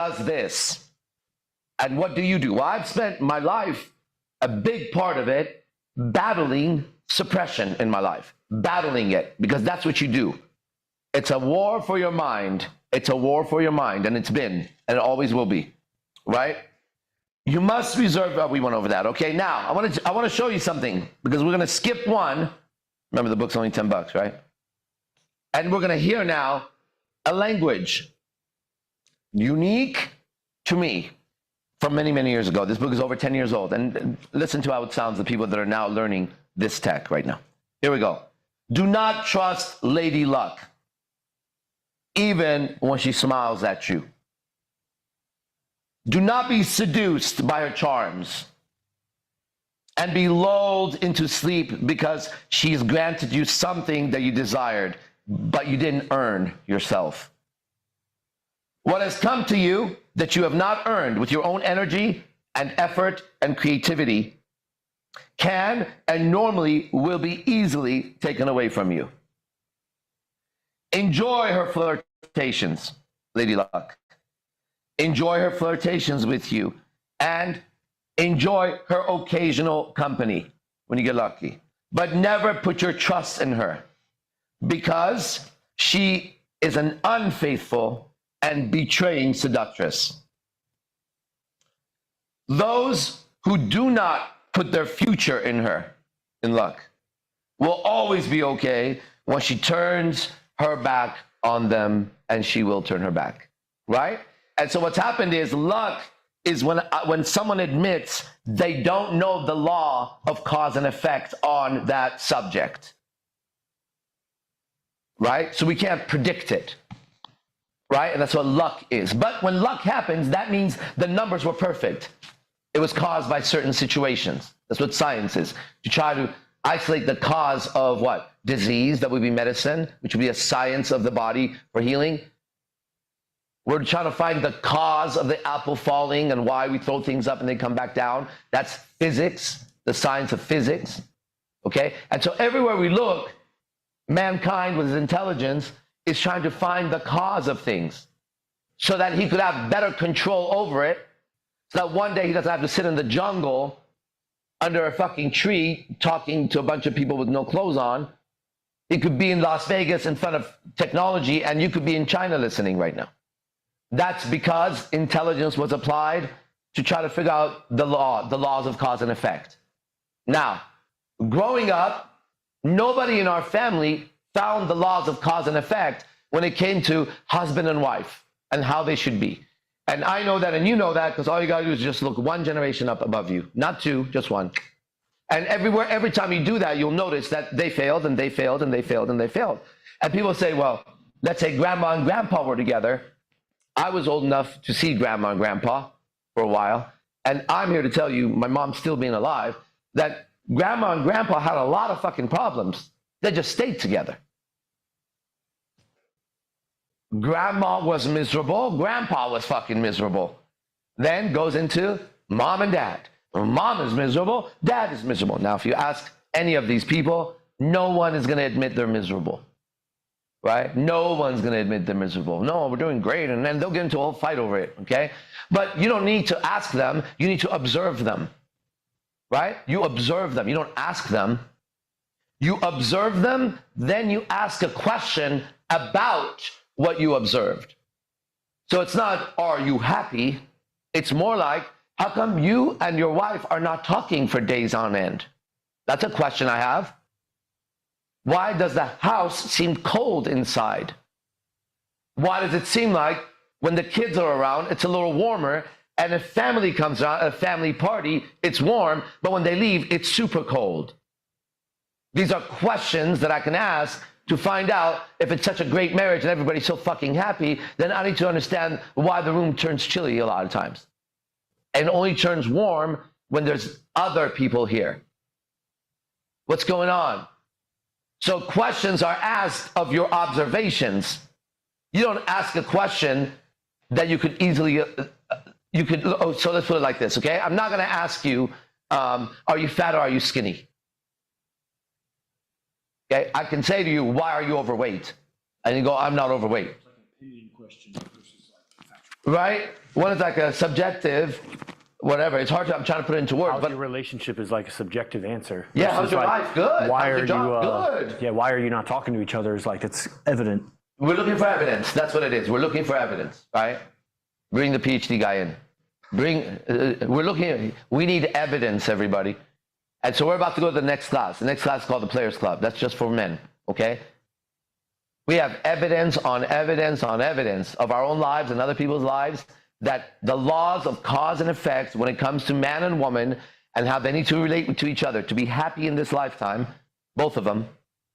does this. And what do you do? Well, I've spent my life, a big part of it, battling suppression in my life, battling it, because that's what you do. It's a war for your mind. It's a war for your mind, and it's been, and it always will be, right? You must reserve, we went over that. Okay, now I want to show you something, because we're going to skip one. Remember, the book's only $10, right? And we're going to hear now a language unique to me from many, many years ago. This book is over 10 years old. And listen to how it sounds, the people that are now learning this tech right now. Here we go. Do not trust Lady Luck, even when she smiles at you. Do not be seduced by her charms and be lulled into sleep because she's granted you something that you desired, but you didn't earn yourself. What has come to you that you have not earned with your own energy and effort and creativity can and normally will be easily taken away from you. Enjoy her flirtations, Lady Luck. Enjoy her flirtations with you, and enjoy her occasional company when you get lucky. But never put your trust in her, because she is an unfaithful and betraying seductress. Those who do not put their future in her, in luck, will always be okay when she turns her back on them, and she will turn her back, right? And so what's happened is luck is when someone admits they don't know the law of cause and effect on that subject, right? So we can't predict it, right? And that's what luck is. But when luck happens, that means the numbers were perfect. It was caused by certain situations. That's what science is. To try to isolate the cause of what? Disease, that would be medicine, which would be a science of the body for healing. We're trying to find the cause of the apple falling and why we throw things up and they come back down. That's physics, the science of physics, okay? And so everywhere we look, mankind with his intelligence is trying to find the cause of things so that he could have better control over it, so that one day he doesn't have to sit in the jungle under a fucking tree talking to a bunch of people with no clothes on. He could be in Las Vegas in front of technology, and you could be in China listening right now. That's because intelligence was applied to try to figure out the laws of cause and effect. Now, growing up, nobody in our family found the laws of cause and effect when it came to husband and wife and how they should be. And I know that, and you know that, because all you got to do is just look one generation up above you. Not two, just one. And every time you do that, you'll notice that they failed, and they failed, and they failed, and they failed. And people say, well, let's say grandma and grandpa were together. I was old enough to see grandma and grandpa for a while, and I'm here to tell you, my mom still being alive, that grandma and grandpa had a lot of fucking problems. They just stayed together. Grandma was miserable, grandpa was fucking miserable. Then goes into mom and dad. Mom is miserable, dad is miserable. Now, if you ask any of these people, no one is going to admit they're miserable. Right? No one's going to admit they're miserable. No, we're doing great. And then they'll get into a whole fight over it. Okay? But you don't need to ask them. You need to observe them. Right? You observe them. You don't ask them. You observe them. Then you ask a question about what you observed. So it's not, are you happy? It's more like, how come you and your wife are not talking for days on end? That's a question I have. Why does the house seem cold inside? Why does it seem like when the kids are around, it's a little warmer, and if family comes around, a family party, it's warm, but when they leave, it's super cold? These are questions that I can ask to find out if it's such a great marriage and everybody's so fucking happy. Then I need to understand why the room turns chilly a lot of times and only turns warm when there's other people here. What's going on? So questions are asked of your observations. You don't ask a question that you could easily, so let's put it like this, okay? I'm not gonna ask you, are you fat or are you skinny? Okay, I can say to you, why are you overweight? And you go, I'm not overweight. It's like an opinion question versus like a factual right? One is like a subjective, whatever. It's hard to, I'm trying to put it into words. How's your relationship is like a subjective answer. Yeah, how's your life? Good. Why how's are your job? you, good. Yeah, why are you not talking to each other is like, it's evident. We're looking for evidence. That's what it is. We're looking for evidence, right? Bring the PhD guy in. We need evidence, everybody. And so we're about to go to the next class. The next class is called the Players Club. That's just for men, okay? We have evidence on evidence on evidence of our own lives and other people's lives that the laws of cause and effect when it comes to man and woman and how they need to relate to each other to be happy in this lifetime, both of them,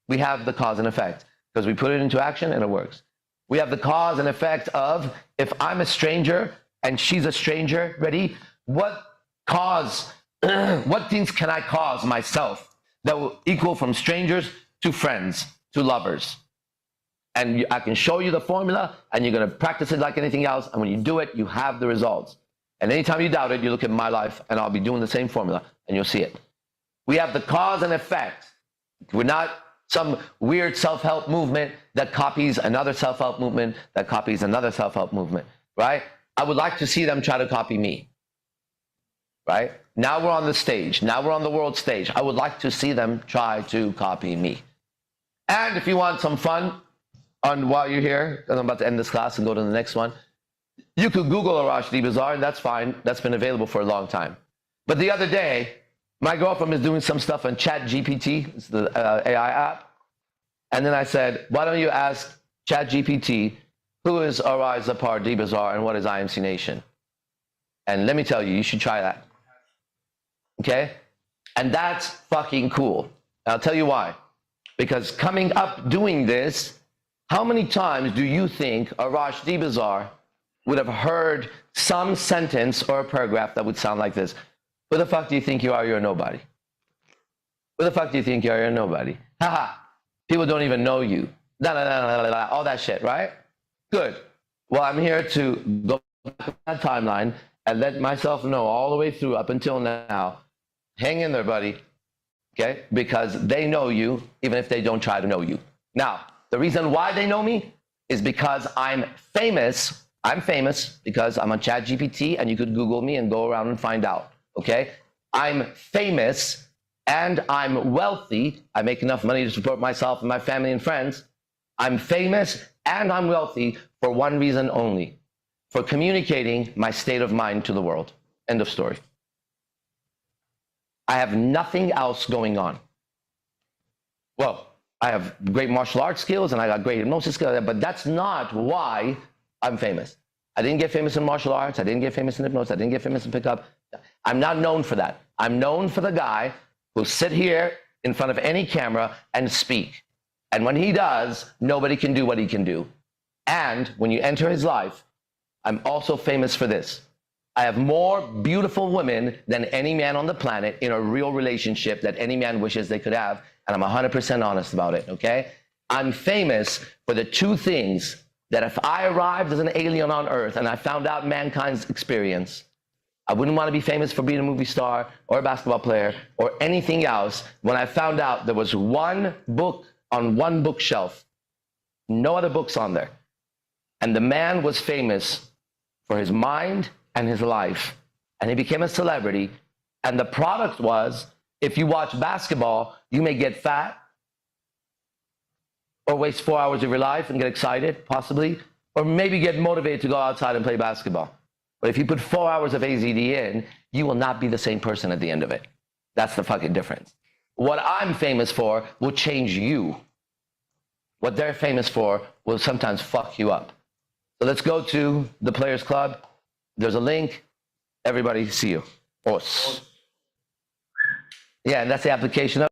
we have the cause and effect because we put it into action and it works. We have the cause and effect of if I'm a stranger and she's a stranger, ready? What things can I cause myself that will equal from strangers to friends to lovers? And I can show you the formula and you're going to practice it like anything else. And when you do it, you have the results. And anytime you doubt it, you look at my life and I'll be doing the same formula and you'll see it. We have the cause and effect. We're not some weird self-help movement that copies another self-help movement that copies another self-help movement, right? I would like to see them try to copy me, right? Now we're on the stage. Now we're on the world stage. I would like to see them try to copy me. And if you want some fun, while you're here, because I'm about to end this class and go to the next one, you could Google Arash D. Bazaar, and that's fine. That's been available for a long time. But the other day, my girlfriend was doing some stuff on ChatGPT, it's the AI app, and then I said, why don't you ask ChatGPT, who is Arash Zafar D. Bazaar and what is IMC Nation? And let me tell you, you should try that. Okay? And that's fucking cool. And I'll tell you why. Because coming up doing this, how many times do you think Arash D. Bazaar would have heard some sentence or a paragraph that would sound like this? Who the fuck do you think you are? You're a nobody. Who the fuck do you think you are? You're a nobody. Haha. People don't even know you. All that shit, right? Good. Well, I'm here to go back to that timeline and let myself know all the way through up until now. Hang in there, buddy. Okay? Because they know you even if they don't try to know you. Now, the reason why they know me is because I'm famous. I'm famous because I'm on ChatGPT and you could Google me and go around and find out, okay? I'm famous and I'm wealthy. I make enough money to support myself and my family and friends. I'm famous and I'm wealthy for one reason only, for communicating my state of mind to the world. End of story. I have nothing else going on. Well, I have great martial arts skills and I got great hypnosis skills, but that's not why I'm famous. I didn't get famous in martial arts. I didn't get famous in hypnosis. I didn't get famous in pickup. I'm not known for that. I'm known for the guy who'll sit here in front of any camera and speak. And when he does, nobody can do what he can do. And when you enter his life, I'm also famous for this. I have more beautiful women than any man on the planet in a real relationship that any man wishes they could have. And I'm 100% honest about it, okay? I'm famous for the two things that if I arrived as an alien on Earth and I found out mankind's experience, I wouldn't want to be famous for being a movie star or a basketball player or anything else. When I found out there was one book on one bookshelf, no other books on there, and the man was famous for his mind and his life, and he became a celebrity, and the product was, if you watch basketball, you may get fat or waste 4 hours of your life and get excited, possibly, or maybe get motivated to go outside and play basketball. But if you put 4 hours of AZD in, you will not be the same person at the end of it. That's the fucking difference. What I'm famous for will change you. What they're famous for will sometimes fuck you up. So let's go to the Players Club. There's a link. Everybody, see you. Os. Yeah, and that's the application of